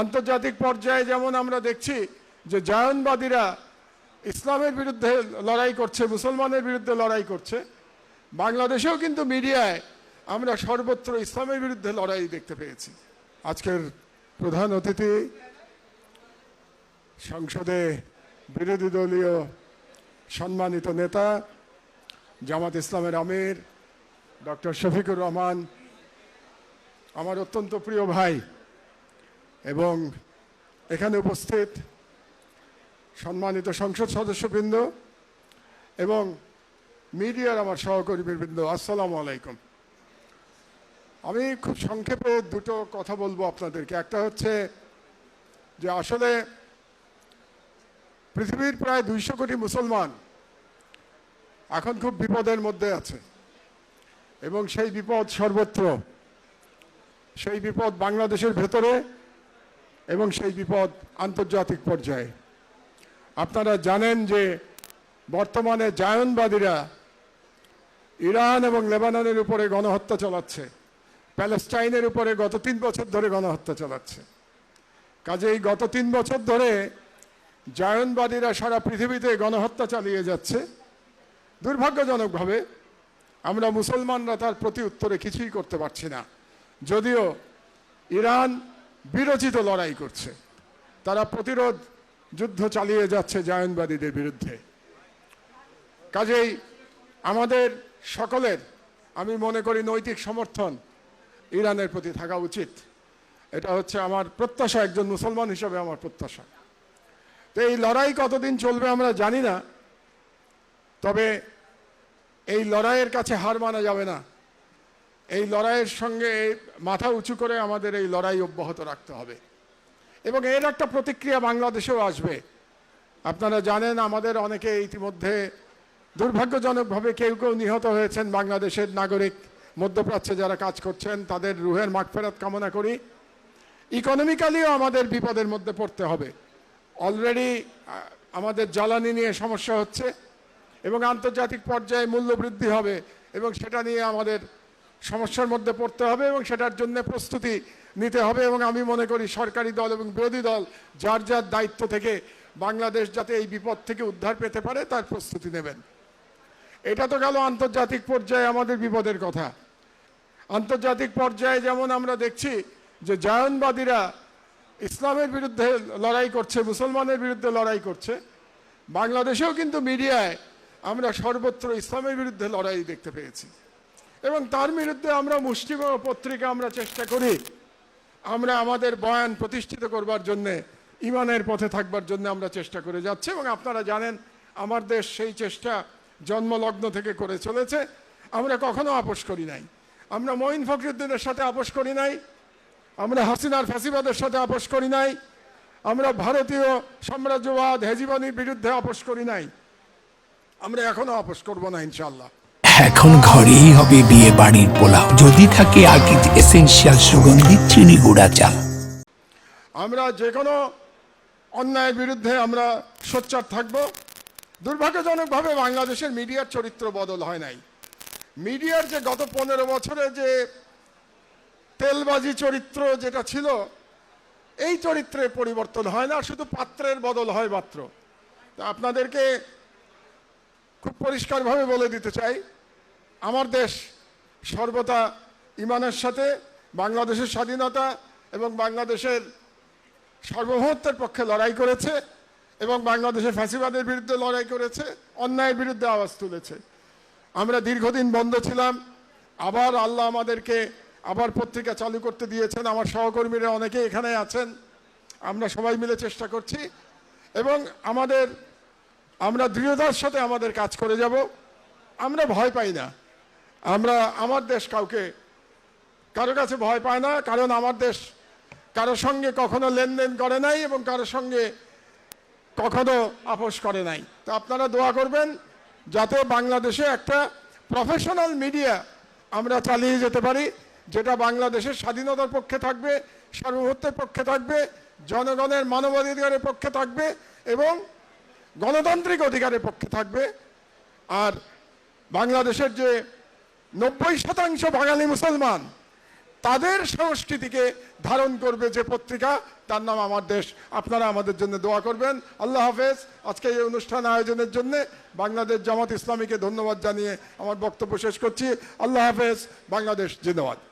আন্তর্জাতিক পর্যায়ে যেমন আমরা দেখছি যে জায়নবাদীরা ইসলামের বিরুদ্ধে লড়াই করছে, মুসলমানের বিরুদ্ধে লড়াই করছে, বাংলাদেশেও কিন্তু মিডিয়ায় আমরা সর্বত্র ইসলামের বিরুদ্ধে লড়াই দেখতে পেয়েছি। আজকের প্রধান অতিথি সংসদে বিরোধী দলীয় সম্মানিত নেতা জামাত ইসলামের আমির ডক্টর শফিকুর রহমান, আমার অত্যন্ত প্রিয় ভাই, এবং এখানে উপস্থিত সম্মানিত সংসদ সদস্যবৃন্দ এবং মিডিয়ার আমার সহকর্মীবৃন্দ, আসসালামু আলাইকুম। আমি খুব সংক্ষেপে দুটো কথা বলবো আপনাদেরকে। একটা হচ্ছে যে আসলে পৃথিবীর প্রায় 200 কোটি মুসলমান এখন খুব বিপদের মধ্যে আছে, এবং সেই বিপদ সর্বত্র। সেই বিপদ বাংলাদেশের ভেতরে এবং সেই বিপদ আন্তর্জাতিক পর্যায়ে। আপনারা জানেন যে বর্তমানে জায়নবাদীরা ইরান এবং লেবাননের উপরে গণহত্যা চালাচ্ছে, প্যালেস্টাইনের উপরে গত 3 বছর ধরে গণহত্যা চালাচ্ছে। কাজেই গত 3 বছর ধরে জায়নবাদীরা সারা পৃথিবীতে গণহত্যা চালিয়ে যাচ্ছে। দুর্ভাগ্যজনকভাবে আমরা মুসলমানরা তার প্রতি উত্তরে কিছুই করতে পারছি না, যদিও ইরান বিরোচিত লড়াই করছে, তারা প্রতিরোধ যুদ্ধ চালিয়ে যাচ্ছে জায়নবাদীদের বিরুদ্ধে। কাজেই আমাদের সকলের, আমি মনে করি, নৈতিক সমর্থন ইরানের প্রতি থাকা উচিত। এটা হচ্ছে আমার প্রত্যাশা, একজন মুসলমান হিসেবে আমার প্রত্যাশা। তো এই লড়াই কতদিন চলবে আমরা জানি না, তবে এই লড়াইয়ের কাছে হার মানা যাবে না। এই লড়াইয়ের সঙ্গে মাথা উঁচু করে আমাদের এই লড়াই অব্যাহত রাখতে হবে, এবং এর একটা প্রতিক্রিয়া বাংলাদেশেও আসবে। আপনারা জানেন আমাদের অনেকে ইতিমধ্যে দুর্ভাগ্যজনকভাবে কেউ কেউ নিহত হয়েছেন, বাংলাদেশের নাগরিক, মধ্যপ্রাচ্যে যারা কাজ করছেন, তাদের রুহের মাগফিরাত কামনা করি। ইকোনমিক্যালিও আমাদের বিপদের মধ্যে পড়তে হবে। অলরেডি আমাদের জ্বালানি নিয়ে সমস্যা হচ্ছে, এবং আন্তর্জাতিক পর্যায়ে মূল্য বৃদ্ধি হবে, এবং সেটা নিয়ে আমাদের সমস্যার মধ্যে পড়তে হবে, এবং সেটার জন্য প্রস্তুতি নিতে হবে। এবং আমি মনে করি সরকারি দল এবং বিরোধী দল যার যার দায়িত্ব থেকে বাংলাদেশ যাতে এই বিপদ থেকে উদ্ধার পেতে পারে তার প্রস্তুতি নেবেন। এটা তো গেল আন্তর্জাতিক পর্যায়ে আমাদের বিপদের কথা। আন্তর্জাতিক পর্যায়ে যেমন আমরা দেখছি যে জায়নবাদীরা ইসলামের বিরুদ্ধে লড়াই করছে, মুসলমানের বিরুদ্ধে লড়াই করছে, বাংলাদেশেও কিন্তু মিডিয়ায় আমরা সর্বত্র ইসলামের বিরুদ্ধে লড়াই দেখতে পেয়েছি। এবং তার বিরুদ্ধে আমরা মুষ্টিমেয় পত্রিকা আমরা চেষ্টা করি, আমরা আমাদের বয়ান প্রতিষ্ঠিত করবার জন্যে, ইমানের পথে থাকবার জন্য আমরা চেষ্টা করে যাচ্ছি। এবং আপনারা জানেন আমার দেশ সেই চেষ্টা জন্মলগ্ন থেকে করে চলেছে। আমরা কখনো আপোষ করি নাই। আমরা মঈন ফখরুদ্দিনের সাথে আপোষ করি নাই, আমরা হাসিনার ফ্যাসিবাদের সাথে আপোষ করি নাই, আমরা ভারতীয় সাম্রাজ্যবাদ হেজিমনির বিরুদ্ধে আপোষ করি নাই, আমরা এখনো আপোষ করব না ইনশাআল্লাহ। এখন ঘরেই হবে বিয়ে বাড়ির পোলাও, যদি থাকে আকিজ এসেনশিয়াল সুগন্ধিত চিনি গুঁড়া চাল। আমরা যে কোনো অন্যায়ের বিরুদ্ধে আমরা সোচ্চার থাকব। দুর্ভাগ্যজনকভাবে বাংলাদেশের মিডিয়ার চরিত্র বদল হয় নাই। মিডিয়ার যে গত 15 বছরে যে তেলবাজি চরিত্র যেটা ছিল, এই চরিত্রের পরিবর্তন হয় না, শুধু পাত্রের বদল হয় মাত্র। তা আপনাদেরকে খুব পরিষ্কারভাবে বলে দিতে চাই, আমার দেশ সর্বদা ইমানের সাথে বাংলাদেশের স্বাধীনতা এবং বাংলাদেশের সার্বভৌমত্বের পক্ষে লড়াই করেছে, এবং বাংলাদেশের ফ্যাসিবাদের বিরুদ্ধে লড়াই করেছে, অন্যায়ের বিরুদ্ধে আওয়াজ তুলেছে। আমরা দীর্ঘদিন বন্ধ ছিলাম, আবার আল্লাহ আমাদেরকে আবার পত্রিকা চালু করতে দিয়েছেন। আমার সহকর্মীরা অনেকে এখানে আছেন, আমরা সবাই মিলে চেষ্টা করছি, এবং আমরা দৃঢ়তার সাথে আমাদের কাজ করে যাব। আমরা ভয় পাই না। আমার দেশ কারো কাছে ভয় পায় না, কারণ আমার দেশ কারোর সঙ্গে কখনো লেনদেন করে নাই এবং কারোর সঙ্গে কখনো আপোষ করে নাই। তো আপনারা দোয়া করবেন যাতে বাংলাদেশে একটা প্রফেশনাল মিডিয়া আমরা চালিয়ে যেতে পারি, যেটা বাংলাদেশের স্বাধীনতার পক্ষে থাকবে, সার্বভৌমত্বের পক্ষে থাকবে, জনগণের মানবাধিকারের পক্ষে থাকবে এবং গণতান্ত্রিক অধিকারের পক্ষে থাকবে। আর বাংলাদেশের যে 90% বাঙালি মুসলমান, তাদের সংস্কৃতিকে ধারণ করবে যে পত্রিকা, তার নাম আমার দেশ। আপনারা আমাদের জন্য দোয়া করবেন। আল্লাহ হাফেজ। আজকে এই অনুষ্ঠান আয়োজনের জন্য বাংলাদেশ জামাত ইসলামীকে ধন্যবাদ জানিয়ে আমার বক্তব্য শেষ করছি। আল্লাহ হাফেজ। বাংলাদেশ জিন্দাবাদ।